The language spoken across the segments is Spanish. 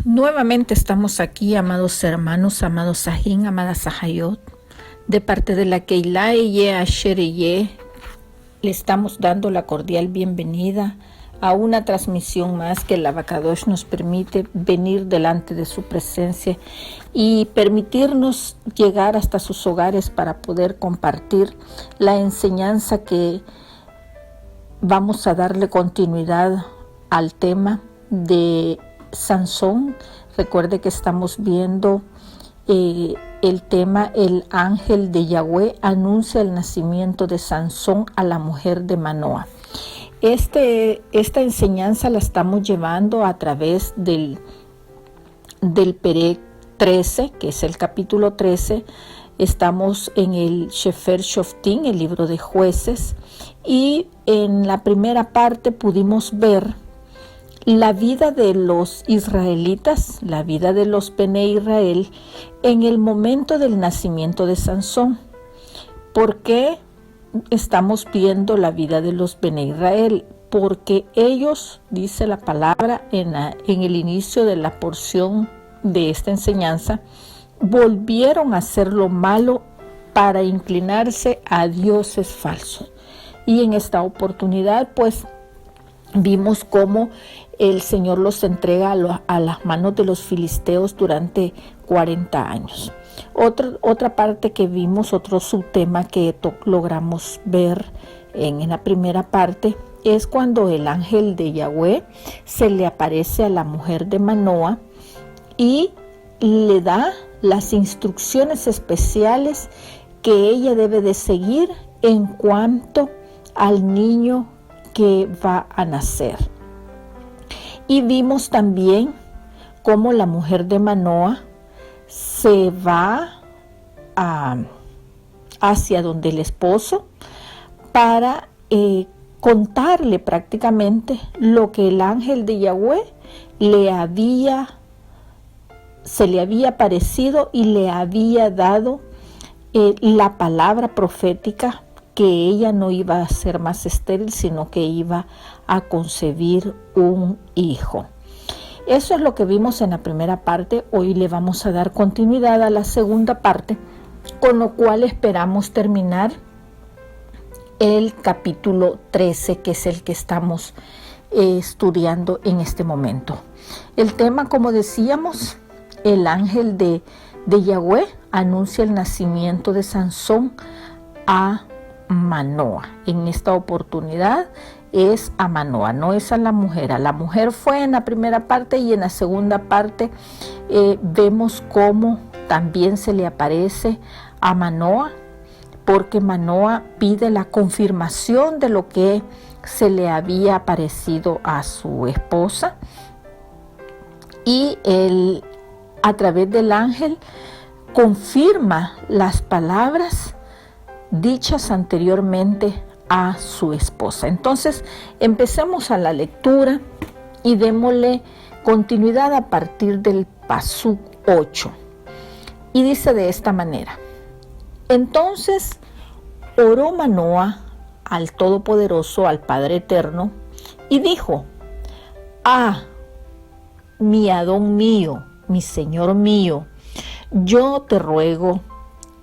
Nuevamente estamos aquí, amados hermanos, amados Sajín, amadas Sahayot, de parte de la Keilah Eye Asher Eye. Le estamos dando la cordial bienvenida a una transmisión más que el Abacadosh nos permite venir delante de su presencia y permitirnos llegar hasta sus hogares para poder compartir la enseñanza que vamos a darle continuidad al tema de Sansón. Recuerde que estamos viendo el tema, el ángel de Yahweh anuncia el nacimiento de Sansón a la mujer de Manoa. Esta enseñanza la estamos llevando a través del Perek 13, que es el capítulo 13. Estamos en el Sefer Shoftim, el libro de jueces, y en la primera parte pudimos ver la vida de los israelitas, la vida de los Bene Israel en el momento del nacimiento de Sansón. ¿Por qué estamos viendo la vida de los Bene Israel? Porque ellos, dice la palabra en el inicio de la porción de esta enseñanza, volvieron a hacer lo malo para inclinarse a dioses falsos. Y en esta oportunidad, pues, vimos cómo el Señor los entrega a las manos de los filisteos durante 40 años. Otra parte que vimos, otro subtema que logramos ver en la primera parte, es cuando el ángel de Yahweh se le aparece a la mujer de Manoa y le da las instrucciones especiales que ella debe de seguir en cuanto al niño que va a nacer. Y vimos también cómo la mujer de Manoa se va hacia donde el esposo para contarle prácticamente lo que el ángel de Yahweh se le había parecido y le había dado la palabra profética que ella no iba a ser más estéril, sino que iba a concebir un hijo. Eso es lo que vimos en la primera parte. Hoy le vamos a dar continuidad a la segunda parte, con lo cual esperamos terminar el capítulo 13, que es el que estamos estudiando en este momento. El tema, como decíamos, el ángel de Yahweh anuncia el nacimiento de Sansón a Manoa. En esta oportunidad es a Manoa, no es a la mujer. A la mujer fue en la primera parte, y en la segunda parte vemos cómo también se le aparece a Manoa, porque Manoa pide la confirmación de lo que se le había aparecido a su esposa, y él, a través del ángel, confirma las palabras dichas anteriormente a su esposa. Entonces, empecemos a la lectura y démosle continuidad a partir del Pasuk 8. Y dice de esta manera: entonces oró Manoa al Todopoderoso, al Padre Eterno, y dijo: mi Adón mío, mi Señor mío, yo te ruego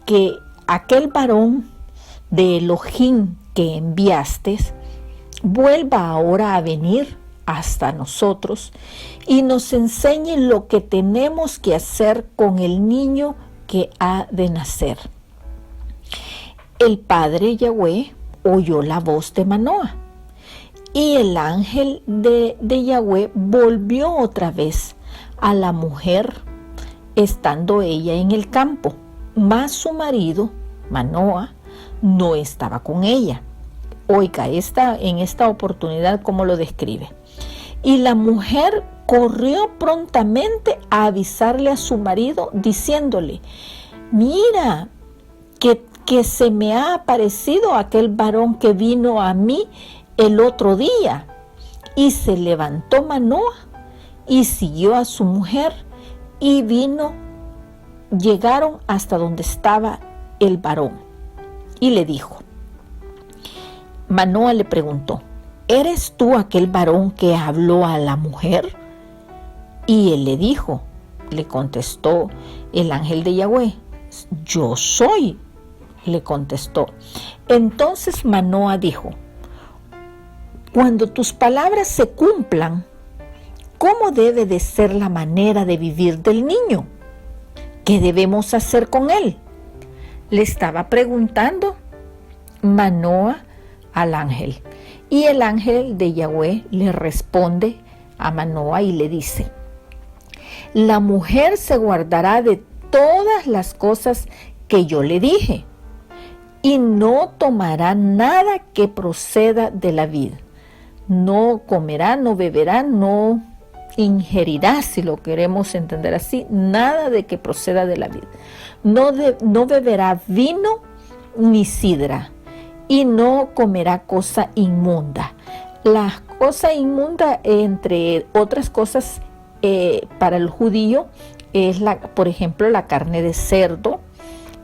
que aquel varón de Elohim que enviaste vuelva ahora a venir hasta nosotros y nos enseñe lo que tenemos que hacer con el niño que ha de nacer. El Padre Yahweh oyó la voz de Manoa, y el ángel de Yahweh volvió otra vez a la mujer, estando ella en el campo, mas su marido, Manoa, no estaba con ella. Oiga, en esta oportunidad, ¿cómo lo describe? Y la mujer corrió prontamente a avisarle a su marido, diciéndole: mira, que se me ha aparecido aquel varón que vino a mí el otro día. Y se levantó Manoa y siguió a su mujer, y llegaron hasta donde estaba el varón. Y le dijo, Manoa le preguntó: ¿eres tú aquel varón que habló a la mujer? Y él le dijo, le contestó el ángel de Yahweh, yo soy, le contestó. Entonces Manoah dijo, cuando tus palabras se cumplan, ¿cómo debe de ser la manera de vivir del niño? ¿Qué debemos hacer con él? Le estaba preguntando Manoah al ángel. Y el ángel de Yahweh le responde a Manoah y le dice, la mujer se guardará de todas las cosas que yo le dije y no tomará nada que proceda de la vid. No comerá, no beberá, no ingerirá, si lo queremos entender así, nada de que proceda de la vid. No beberá vino ni sidra y no comerá cosa inmunda. La cosa inmunda, entre otras cosas, para el judío es, por ejemplo, la carne de cerdo,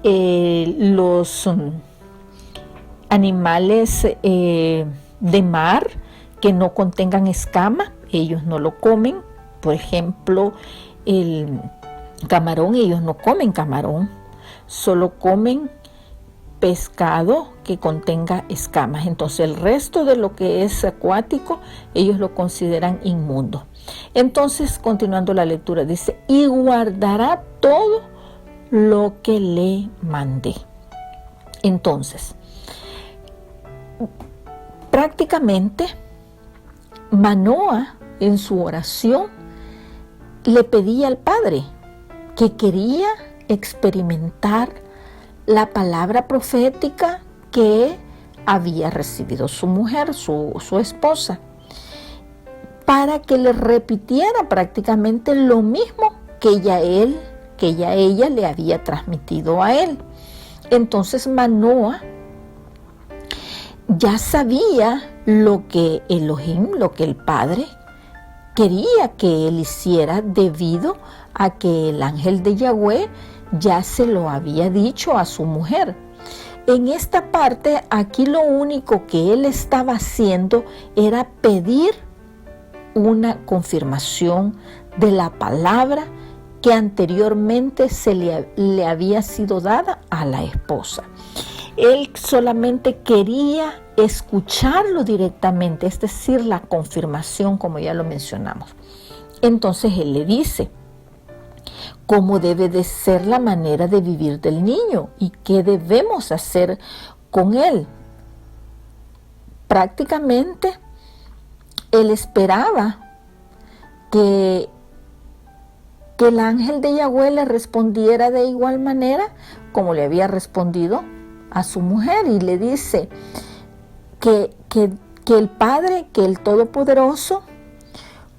los animales de mar que no contengan escama, ellos no lo comen. Por ejemplo, el camarón, ellos no comen camarón, solo comen pescado que contenga escamas. Entonces el resto de lo que es acuático, ellos lo consideran inmundo. Entonces, continuando la lectura, dice, y guardará todo lo que le mandé. Entonces, prácticamente, Manoah en su oración le pedía al Padre que quería experimentar la palabra profética que había recibido su mujer, su esposa, para que le repitiera prácticamente lo mismo que ya ella le había transmitido a él. Entonces Manoah ya sabía lo que Elohim, lo que el Padre quería que él hiciera, debido a que el ángel de Yahweh ya se lo había dicho a su mujer. En esta parte, aquí lo único que él estaba haciendo era pedir una confirmación de la palabra que anteriormente le había sido dada a la esposa. Él solamente quería escucharlo directamente, es decir, la confirmación, como ya lo mencionamos. Entonces él le dice cómo debe de ser la manera de vivir del niño y qué debemos hacer con él. Prácticamente él esperaba que el ángel de Yahweh le respondiera de igual manera como le había respondido a su mujer, y le dice que el Padre, que el Todopoderoso,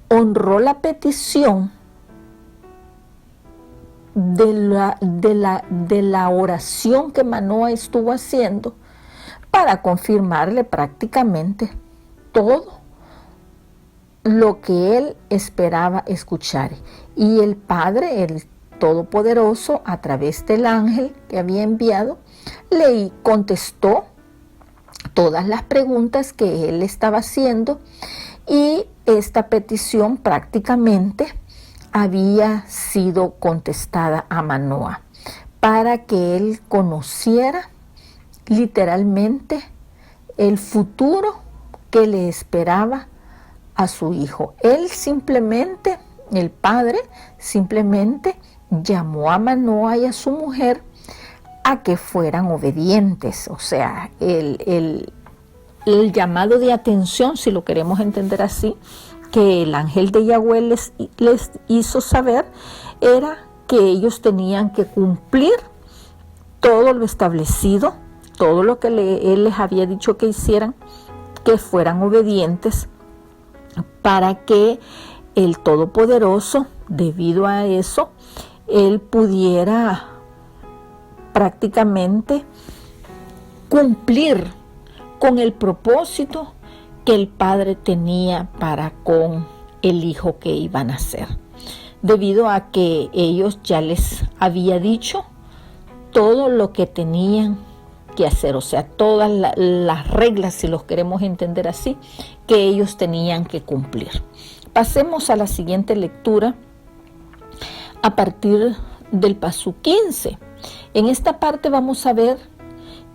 honró la petición de la oración que Manoah estuvo haciendo para confirmarle prácticamente todo lo que él esperaba escuchar. Y el Padre, el Todopoderoso, a través del ángel que había enviado, le contestó todas las preguntas que él estaba haciendo, y esta petición prácticamente había sido contestada a Manoah para que él conociera literalmente el futuro que le esperaba a su hijo. Él simplemente, el Padre simplemente llamó a Manoah y a su mujer a que fueran obedientes. O sea, el llamado de atención, si lo queremos entender así, que el ángel de Yahweh les hizo saber, era que ellos tenían que cumplir todo lo establecido, todo lo que él les había dicho que hicieran, que fueran obedientes, para que el Todopoderoso, debido a eso, él pudiera prácticamente cumplir con el propósito que el Padre tenía para con el hijo que iban a nacer, debido a que ellos ya les había dicho todo lo que tenían que hacer, o sea, todas las reglas, si los queremos entender así, que ellos tenían que cumplir. Pasemos a la siguiente lectura, a partir del pasú 15. En esta parte vamos a ver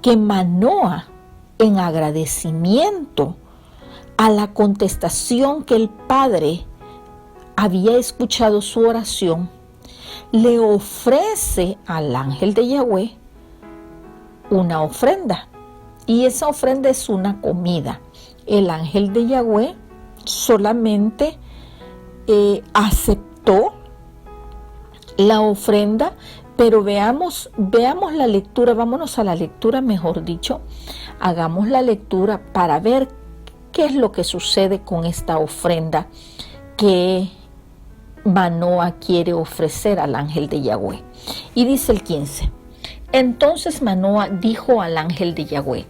que Manoah, en agradecimiento a la contestación que el Padre había escuchado su oración, le ofrece al ángel de Yahweh una ofrenda. Y esa ofrenda es una comida. El ángel de Yahweh solamente aceptó la ofrenda, pero veamos la lectura, vámonos a la lectura, mejor dicho, hagamos la lectura para ver qué es lo que sucede con esta ofrenda que Manoah quiere ofrecer al ángel de Yahweh. Y dice el 15: entonces Manoah dijo al ángel de Yahweh: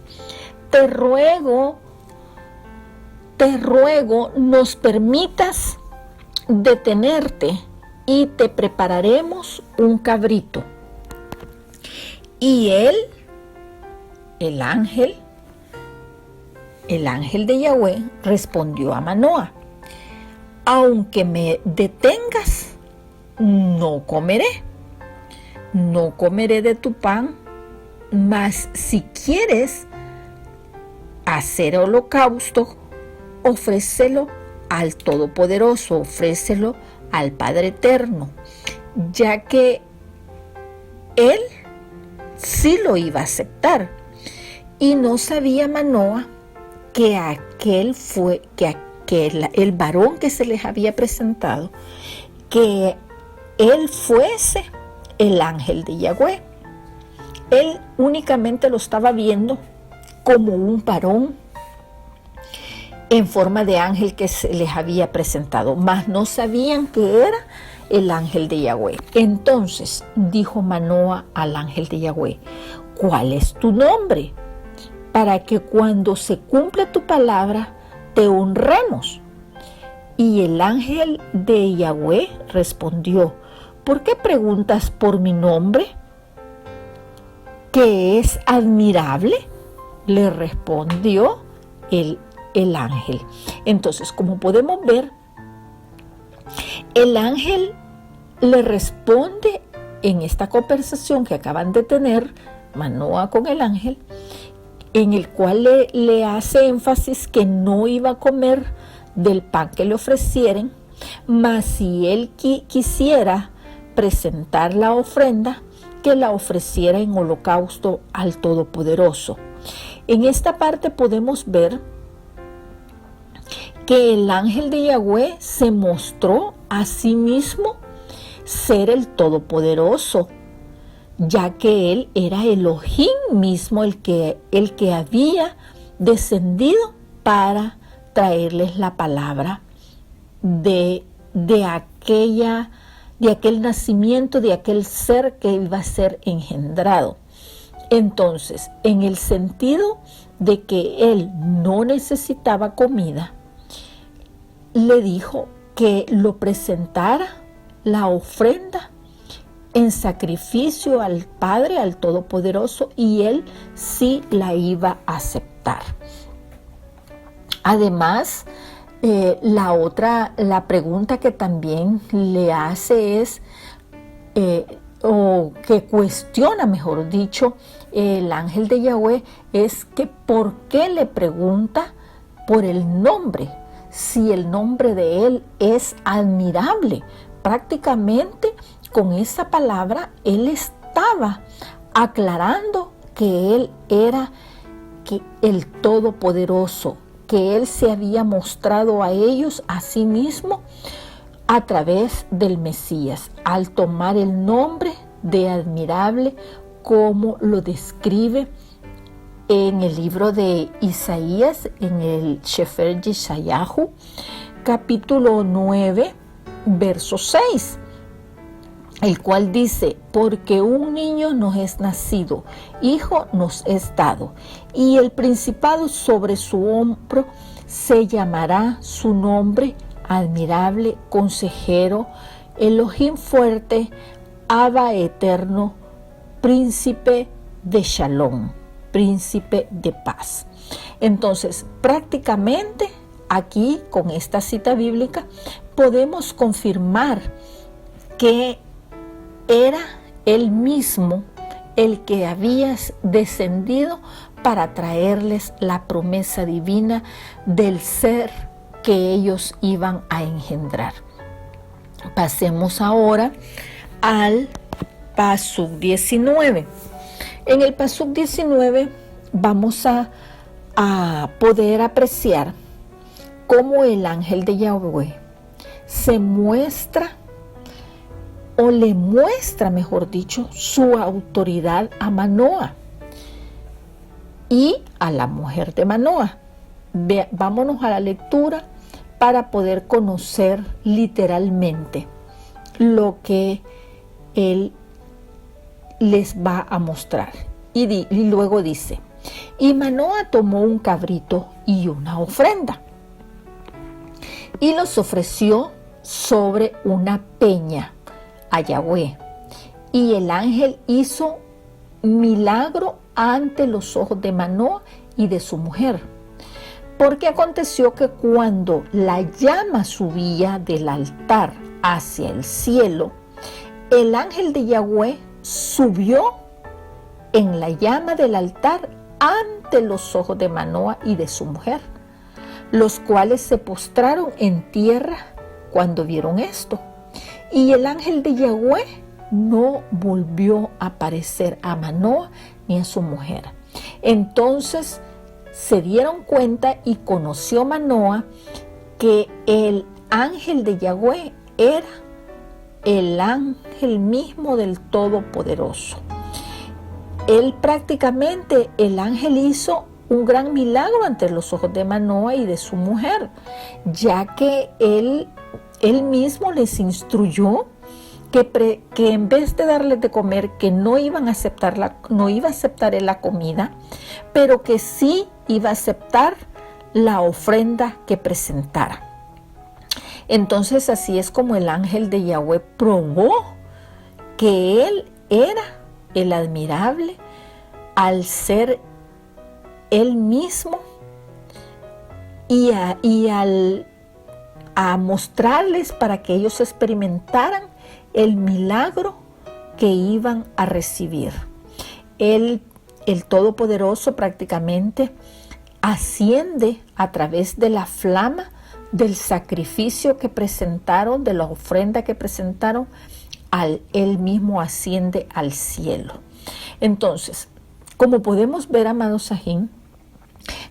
te ruego, nos permitas detenerte y te prepararemos un cabrito. Y él, el ángel de Yahweh, respondió a Manoah: aunque me detengas, no comeré de tu pan, mas si quieres hacer holocausto, ofrécelo al Todopoderoso, ofrécelo al Padre Eterno, ya que él sí lo iba a aceptar. Y no sabía Manoah que el varón que se les había presentado, que él fuese el ángel de Yahweh. Él únicamente lo estaba viendo como un varón en forma de ángel que se les había presentado, mas no sabían que era el ángel de Yahweh. Entonces dijo Manoah al ángel de Yahweh: ¿cuál es tu nombre? Para que cuando se cumpla tu palabra te honremos. Y el ángel de Yahweh respondió: ¿por qué preguntas por mi nombre? ¿Que es admirable? Le respondió el ángel. Entonces, como podemos ver, el ángel le responde en esta conversación que acaban de tener Manoah con el ángel, en el cual le hace énfasis que no iba a comer del pan que le ofrecieren, mas si él quisiera presentar la ofrenda, que la ofreciera en holocausto al Todopoderoso. En esta parte podemos ver que el ángel de Yahweh se mostró a sí mismo ser el Todopoderoso, ya que él era Elohim mismo, el que había descendido para traerles la palabra de aquel nacimiento, de aquel ser que iba a ser engendrado. Entonces, en el sentido de que él no necesitaba comida, le dijo que lo presentara la ofrenda en sacrificio al Padre, al Todopoderoso, y él sí la iba a aceptar. Además, la pregunta que también le hace es, o que cuestiona, mejor dicho, el ángel de Yahweh, es que ¿por qué le pregunta por el nombre? Si el nombre de él es admirable. Prácticamente con esa palabra él estaba aclarando que él era el Todopoderoso, que él se había mostrado a ellos a sí mismo a través del Mesías, al tomar el nombre de admirable, como lo describe en el libro de Isaías, en el Sefer Yeshayahu, capítulo 9, verso 6, el cual dice: porque un niño nos es nacido, hijo nos es dado, y el principado sobre su hombro, se llamará su nombre admirable, consejero, Elohim fuerte, Abba eterno, príncipe de Shalom, príncipe de paz. Entonces, prácticamente aquí con esta cita bíblica podemos confirmar que era él mismo el que había descendido para traerles la promesa divina del ser que ellos iban a engendrar. Pasemos ahora al Pasuk 19. En el Pasuk 19 vamos a poder apreciar cómo el ángel de Yahweh se muestra, o le muestra, mejor dicho, su autoridad a Manoah y a la mujer de Manoah. Vámonos a la lectura para poder conocer literalmente lo que él les va a mostrar. Y luego dice: y Manoah tomó un cabrito y una ofrenda, y los ofreció sobre una peña a Yahweh. Y el ángel hizo milagro ante los ojos de Manoah y de su mujer. Porque aconteció que cuando la llama subía del altar hacia el cielo, el ángel de Yahweh subió en la llama del altar ante los ojos de Manoah y de su mujer, los cuales se postraron en tierra cuando vieron esto. Y el ángel de Yahweh no volvió a aparecer a Manoah ni a su mujer. Entonces se dieron cuenta y conoció Manoah que el ángel de Yahweh era el ángel mismo del Todopoderoso. El ángel hizo un gran milagro ante los ojos de Manoah y de su mujer, ya que él mismo les instruyó que en vez de darles de comer, que no iba a aceptar la comida, pero que sí iba a aceptar la ofrenda que presentara. Entonces así es como el ángel de Yahweh probó que él era el admirable al ser él mismo y a mostrarles para que ellos experimentaran el milagro que iban a recibir. El Todopoderoso prácticamente asciende a través de la flama del sacrificio que presentaron, de la ofrenda que presentaron, él mismo asciende al cielo. Entonces, como podemos ver, amados Sajín,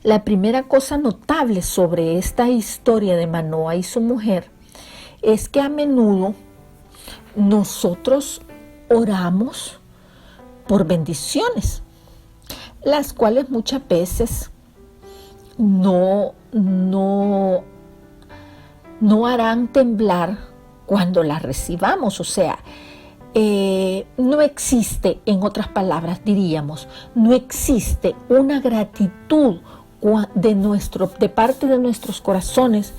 la primera cosa notable sobre esta historia de Manoah y su mujer es que a menudo nosotros oramos por bendiciones, las cuales muchas veces no harán temblar cuando las recibamos. O sea, no existe, en otras palabras diríamos, no existe una gratitud de parte de nuestros corazones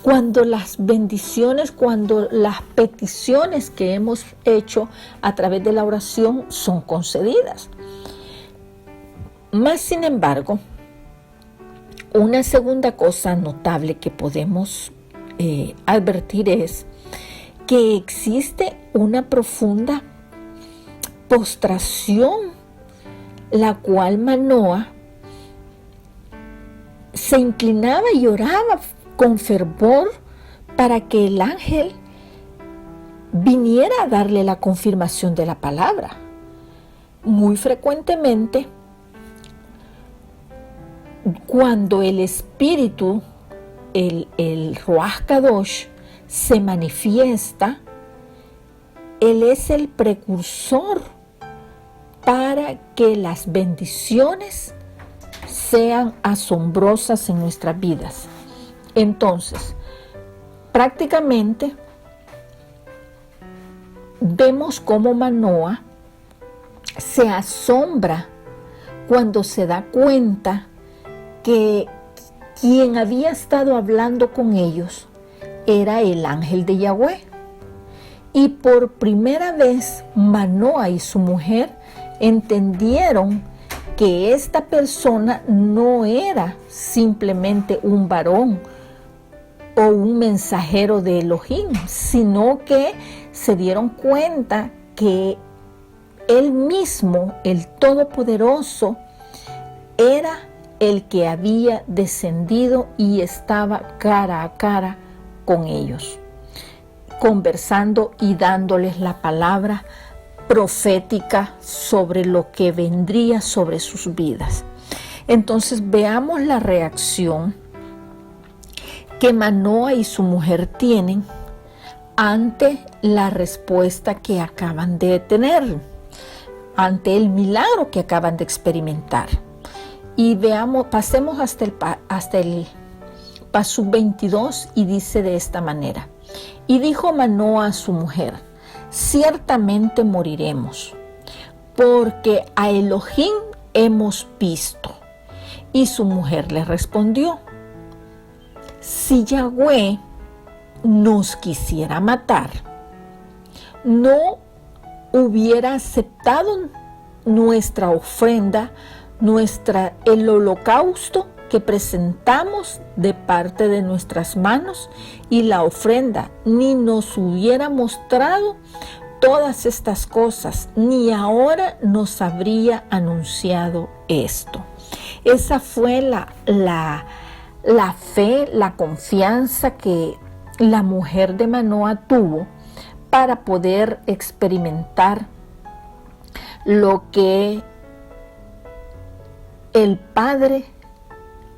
cuando las bendiciones, cuando las peticiones que hemos hecho a través de la oración son concedidas. Más sin embargo, una segunda cosa notable que podemos advertir es que existe una profunda postración, la cual Manoah se inclinaba y oraba con fervor para que el ángel viniera a darle la confirmación de la palabra. Muy frecuentemente, cuando el Espíritu, el Ruach Kadosh, se manifiesta, Él es el precursor para que las bendiciones sean asombrosas en nuestras vidas. Entonces, prácticamente vemos cómo Manoah se asombra cuando se da cuenta que quien había estado hablando con ellos era el ángel de Yahweh. Y por primera vez Manoah y su mujer entendieron que esta persona no era simplemente un varón o un mensajero de Elohim, sino que se dieron cuenta que Él mismo, el Todopoderoso, era el que había descendido y estaba cara a cara con ellos, conversando y dándoles la palabra profética sobre lo que vendría sobre sus vidas. Entonces veamos la reacción que Manoa y su mujer tienen ante la respuesta que acaban de tener, ante el milagro que acaban de experimentar. Y veamos, pasemos hasta el Pasuk 22, y dice de esta manera: y dijo Manoa a su mujer: ciertamente moriremos, porque a Elohim hemos visto. Y su mujer le respondió: si Yahweh nos quisiera matar, no hubiera aceptado nuestra ofrenda, el holocausto que presentamos de parte de nuestras manos y la ofrenda, ni nos hubiera mostrado todas estas cosas, ni ahora nos habría anunciado esto. Esa fue la fe, la confianza que la mujer de Manoa tuvo para poder experimentar lo que el Padre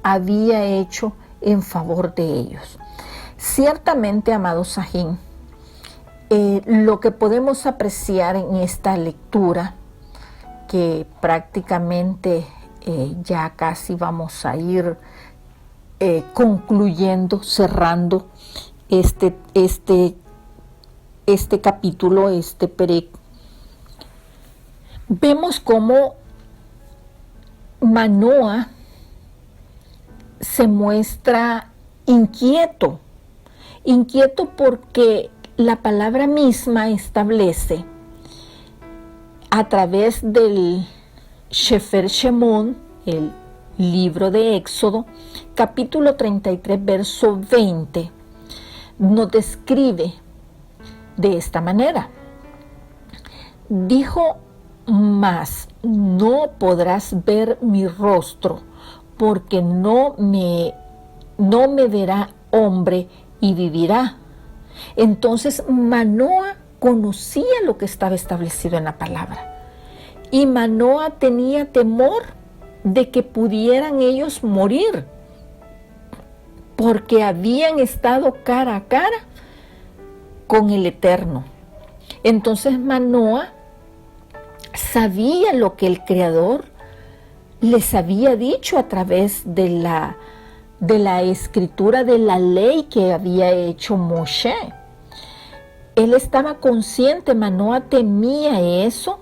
había hecho en favor de ellos. Ciertamente, amado Sajín, lo que podemos apreciar en esta lectura, que prácticamente ya casi vamos a ir concluyendo, cerrando este capítulo, este perec, vemos cómo Manoa se muestra inquieto porque la palabra misma establece a través del Sefer Shemot, el libro de Éxodo, capítulo 33, verso 20, nos describe de esta manera: dijo, mas no podrás ver mi rostro, porque no me verá hombre y vivirá. Entonces Manoa conocía lo que estaba establecido en la palabra, y Manoa tenía temor de que pudieran ellos morir, porque habían estado cara a cara con el Eterno. Entonces Manoa sabía lo que el Creador les había dicho a través de la escritura de la ley que había hecho Moshe. Él estaba consciente, Manoa temía eso,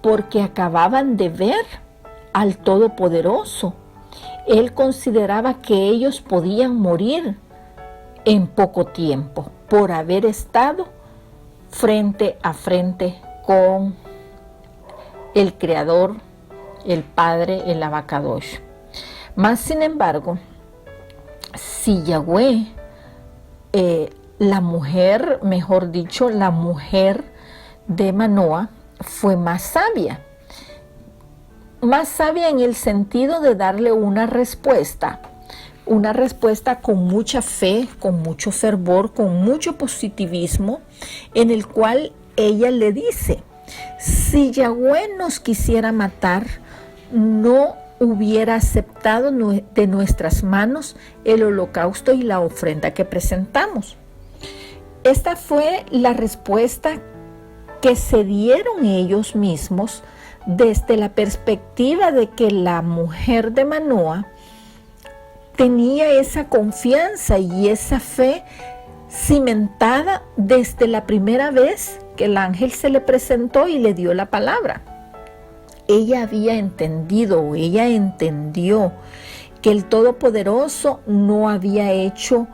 porque acababan de ver al Todopoderoso. Él consideraba que ellos podían morir en poco tiempo por haber estado frente a frente con el Creador, el Padre, el Abacadosh. Mas, sin embargo, si Yahweh, la mujer de Manoa, fue más sabia en el sentido de darle una respuesta con mucha fe, con mucho fervor, con mucho positivismo, en el cual ella le dice: si Yahweh nos quisiera matar, no hubiera aceptado de nuestras manos el holocausto y la ofrenda que presentamos. Esta fue la respuesta que se dieron ellos mismos desde la perspectiva de que la mujer de Manoa tenía esa confianza y esa fe cimentada desde la primera vez que el ángel se le presentó y le dio la palabra. Ella entendió que el Todopoderoso no había hecho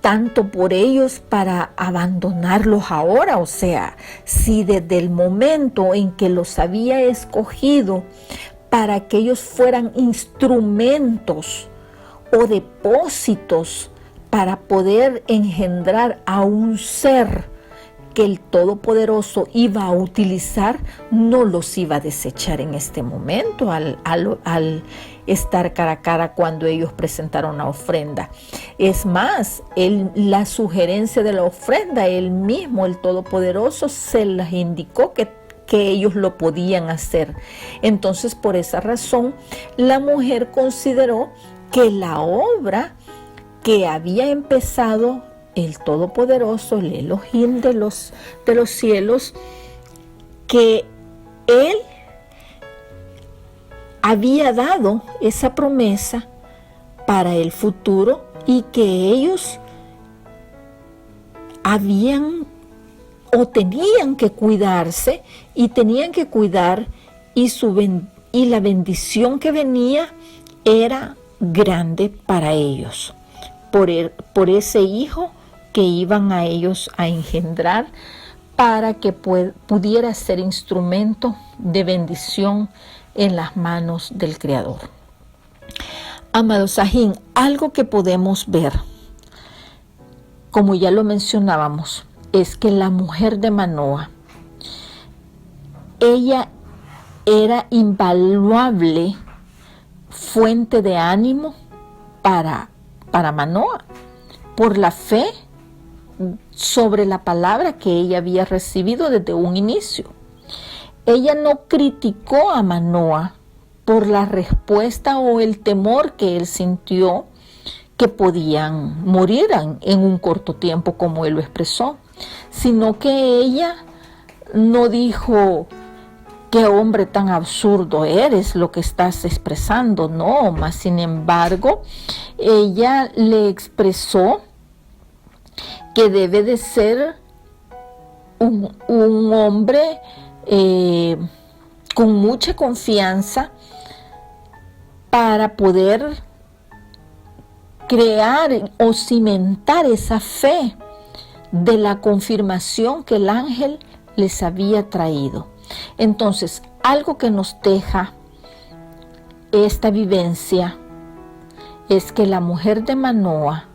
tanto por ellos para abandonarlos ahora. O sea, si desde el momento en que los había escogido para que ellos fueran instrumentos o depósitos para poder engendrar a un ser que el Todopoderoso iba a utilizar, no los iba a desechar en este momento al estar cara a cara cuando ellos presentaron la ofrenda. Es más, la sugerencia de la ofrenda, él mismo, el Todopoderoso, se las indicó que ellos lo podían hacer. Entonces, por esa razón, la mujer consideró que la obra que había empezado el Todopoderoso, el Elohim de los cielos, que él había dado esa promesa para el futuro y que ellos habían o tenían que cuidarse y tenían que cuidar y la bendición que venía era grande para ellos por ese hijo que iban a ellos a engendrar para que pudiera ser instrumento de bendición en las manos del Creador. Amados Sajín, algo que podemos ver, como ya lo mencionábamos, es que la mujer de Manoah, ella era invaluable fuente de ánimo para Manoah, por la fe sobre la palabra que ella había recibido desde un inicio. Ella no criticó a Manoah por la respuesta o el temor que él sintió que podían morir en un corto tiempo, como él lo expresó, sino que ella no dijo: qué hombre tan absurdo eres lo que estás expresando. No, más sin embargo, ella le expresó que debe de ser un hombre con mucha confianza para poder crear o cimentar esa fe de la confirmación que el ángel les había traído. Entonces, algo que nos deja esta vivencia es que la mujer de Manoah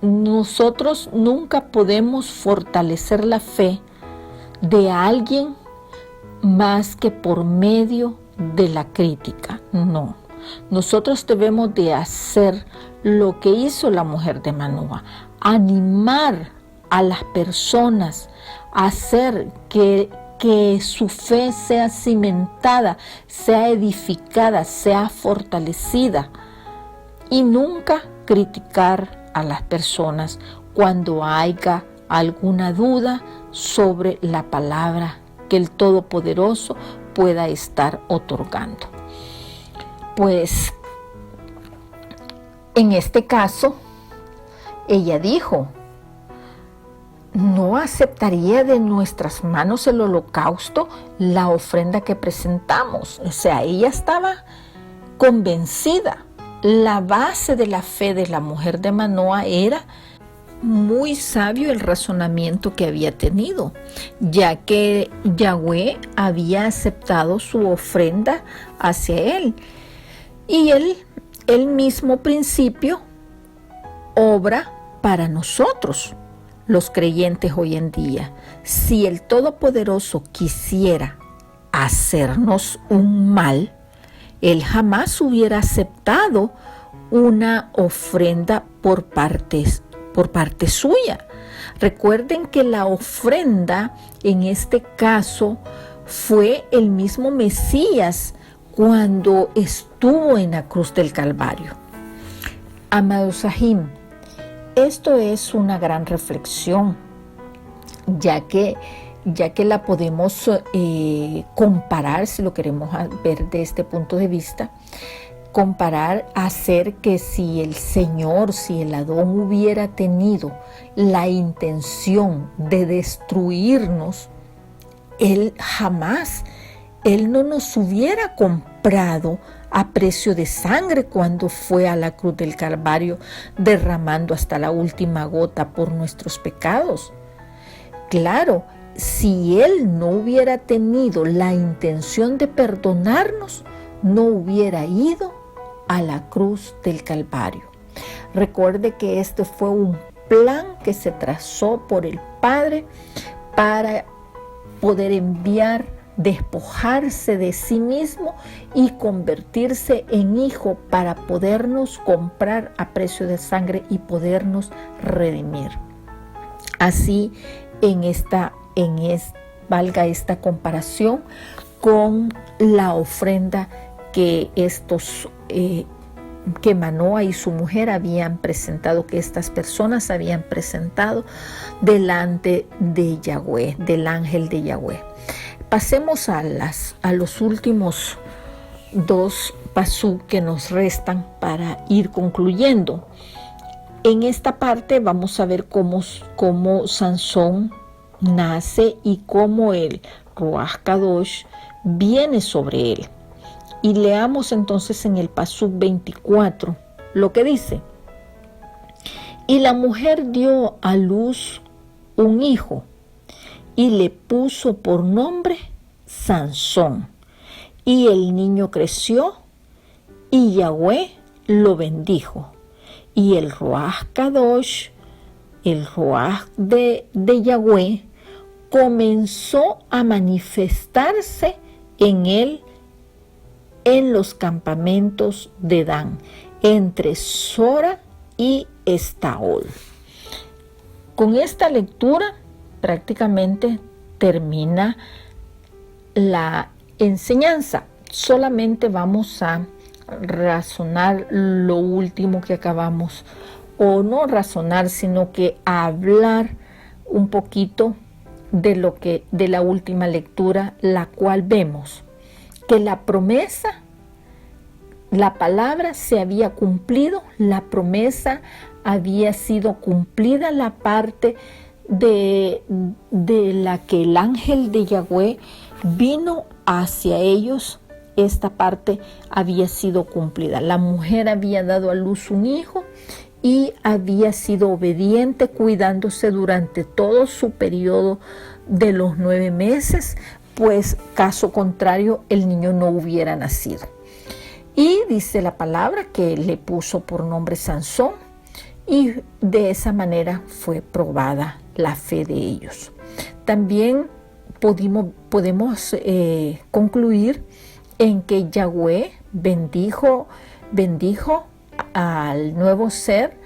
nosotros nunca podemos fortalecer la fe de alguien más que por medio de la crítica. No, nosotros debemos de hacer lo que hizo la mujer de Manoah, animar a las personas, hacer que su fe sea cimentada, sea edificada, sea fortalecida, y nunca criticar a las personas cuando haya alguna duda sobre la palabra que el Todopoderoso pueda estar otorgando. Pues en este caso, ella dijo: no aceptaría de nuestras manos el holocausto, la ofrenda que presentamos. O sea, ella estaba convencida. La base de la fe de la mujer de Manoah era muy sabio el razonamiento que había tenido, ya que Yahweh había aceptado su ofrenda hacia él. Y el mismo principio obra para nosotros, los creyentes hoy en día. Si el Todopoderoso quisiera hacernos un mal, él jamás hubiera aceptado una ofrenda por parte suya. Recuerden que la ofrenda en este caso fue el mismo Mesías cuando estuvo en la cruz del Calvario. Amados Sahim, esto es una gran reflexión, ya que la podemos comparar, si lo queremos ver de este punto de vista, comparar, hacer que si el Adón hubiera tenido la intención de destruirnos, él no nos hubiera comprado a precio de sangre cuando fue a la cruz del Calvario, derramando hasta la última gota por nuestros pecados. Claro, si él no hubiera tenido la intención de perdonarnos, no hubiera ido a la cruz del Calvario. Recuerde que este fue un plan que se trazó por el Padre para poder enviar, despojarse de sí mismo y convertirse en hijo para podernos comprar a precio de sangre y podernos redimir. Así valga esta comparación con la ofrenda que que Manoa y su mujer habían presentado, que estas personas habían presentado delante de Yahweh, del ángel de Yahweh. Pasemos a los últimos dos pasuk que nos restan para ir concluyendo. En esta parte vamos a ver cómo Sansón nace y cómo el Ruach Kadosh viene sobre él. Y leamos entonces en el pasuk 24 lo que dice: y la mujer dio a luz un hijo y le puso por nombre Sansón. Y el niño creció y Yahweh lo bendijo. Y el Ruach Kadosh, el Ruach de Yahweh, comenzó a manifestarse en él en los campamentos de Dan, entre Sora y Estaol. Con esta lectura prácticamente termina la enseñanza. Solamente vamos a razonar lo último que acabamos, o no razonar, sino que hablar un poquito de la última lectura, la cual vemos que la promesa, la palabra se había cumplido, la promesa había sido cumplida, la parte de la que el ángel de Yahweh vino hacia ellos, esta parte había sido cumplida. La mujer había dado a luz un hijo y había sido obediente, cuidándose durante todo su periodo de los 9 meses, pues caso contrario el niño no hubiera nacido. Y dice la palabra que le puso por nombre Sansón, y de esa manera fue probada la fe de ellos. También podemos concluir en que Yahweh bendijo al nuevo ser,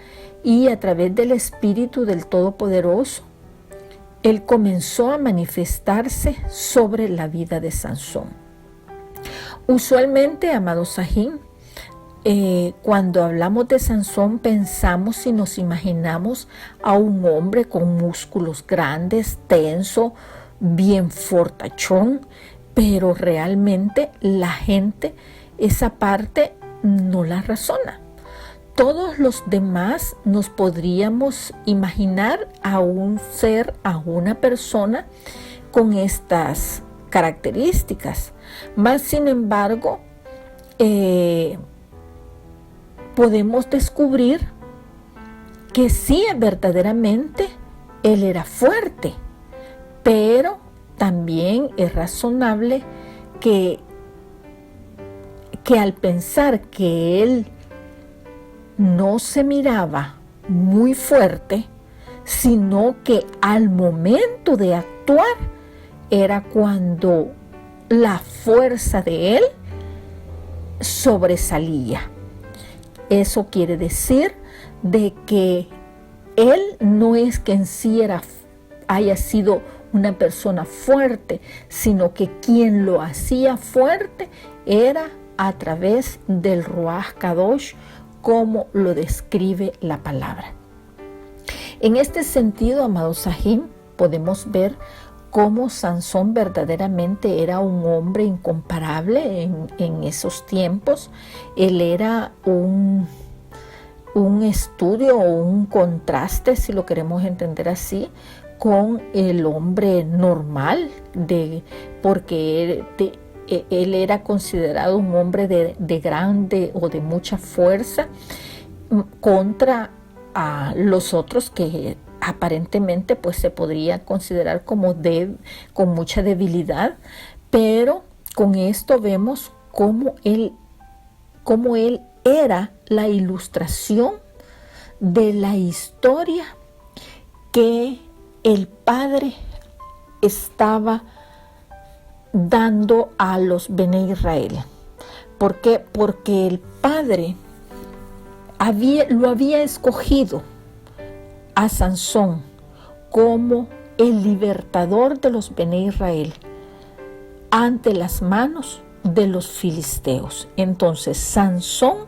y a través del Espíritu del Todopoderoso Él comenzó a manifestarse sobre la vida de Sansón. Usualmente, amados Sahim, cuando hablamos de Sansón pensamos y nos imaginamos a un hombre con músculos grandes, tenso, bien fortachón, pero realmente la gente esa parte no la razona. Todos los demás nos podríamos imaginar a un ser, a una persona con estas características. Más sin embargo, podemos descubrir que sí, verdaderamente él era fuerte, pero también es razonable que al pensar que él no se miraba muy fuerte, sino que al momento de actuar era cuando la fuerza de él sobresalía. Eso quiere decir de que él no es que en sí haya sido una persona fuerte, sino que quien lo hacía fuerte era a través del Ruach Kadosh, como lo describe la palabra. En este sentido, amados Sahim, podemos ver cómo Sansón verdaderamente era un hombre incomparable en esos tiempos. Él era un estudio o un contraste, si lo queremos entender así, con el hombre normal, porque él era considerado un hombre de grande o de mucha fuerza contra a los otros que aparentemente pues se podría considerar como con mucha debilidad, pero con esto vemos cómo él era la ilustración de la historia que el Padre estaba dando a los Bene Israel. ¿Por qué? Porque el Padre lo había escogido a Sansón como el libertador de los Bene Israel ante las manos de los filisteos. Entonces, Sansón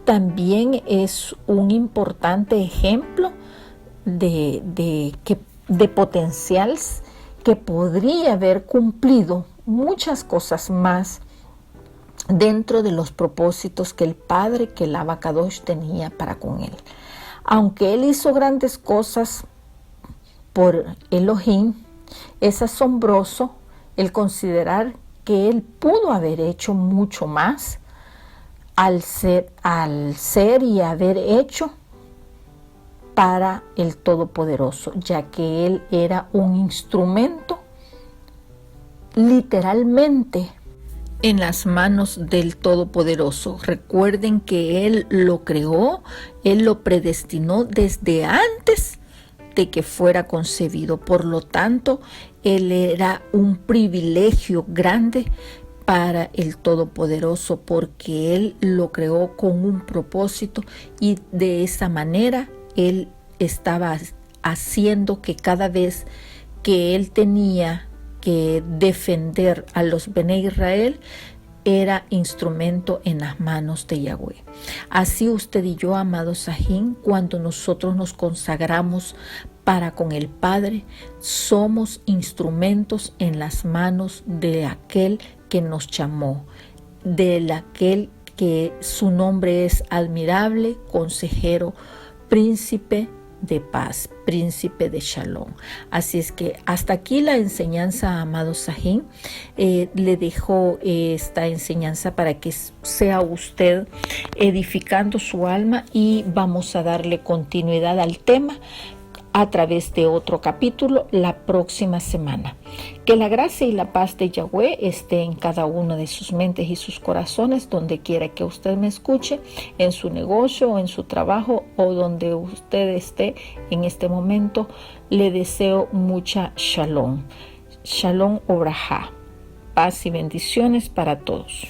también es un importante ejemplo de potencial que podría haber cumplido muchas cosas más dentro de los propósitos que el Padre, que el Abacadosh tenía para con él. Aunque él hizo grandes cosas por Elohim, es asombroso el considerar que él pudo haber hecho mucho más al ser y haber hecho para el Todopoderoso, ya que él era un instrumento literalmente en las manos del Todopoderoso. Recuerden que él lo creó, él lo predestinó desde antes de que fuera concebido. Por lo tanto, él era un privilegio grande para el Todopoderoso, porque él lo creó con un propósito, y de esa manera él estaba haciendo que cada vez que él tenía que defender a los Bene Israel, era instrumento en las manos de Yahweh. Así usted y yo, amados Sajín, cuando nosotros nos consagramos para con el Padre, somos instrumentos en las manos de aquel que nos llamó, de aquel que su nombre es admirable, consejero, príncipe de paz, príncipe de Shalom. Así es que hasta aquí la enseñanza, amado Sajín. Le dejo esta enseñanza para que sea usted edificando su alma, y vamos a darle continuidad al tema a través de otro capítulo la próxima semana. Que la gracia y la paz de Yahweh esté en cada una de sus mentes y sus corazones, donde quiera que usted me escuche, en su negocio o en su trabajo o donde usted esté en este momento. Le deseo mucha shalom. Shalom o brajá. Paz y bendiciones para todos.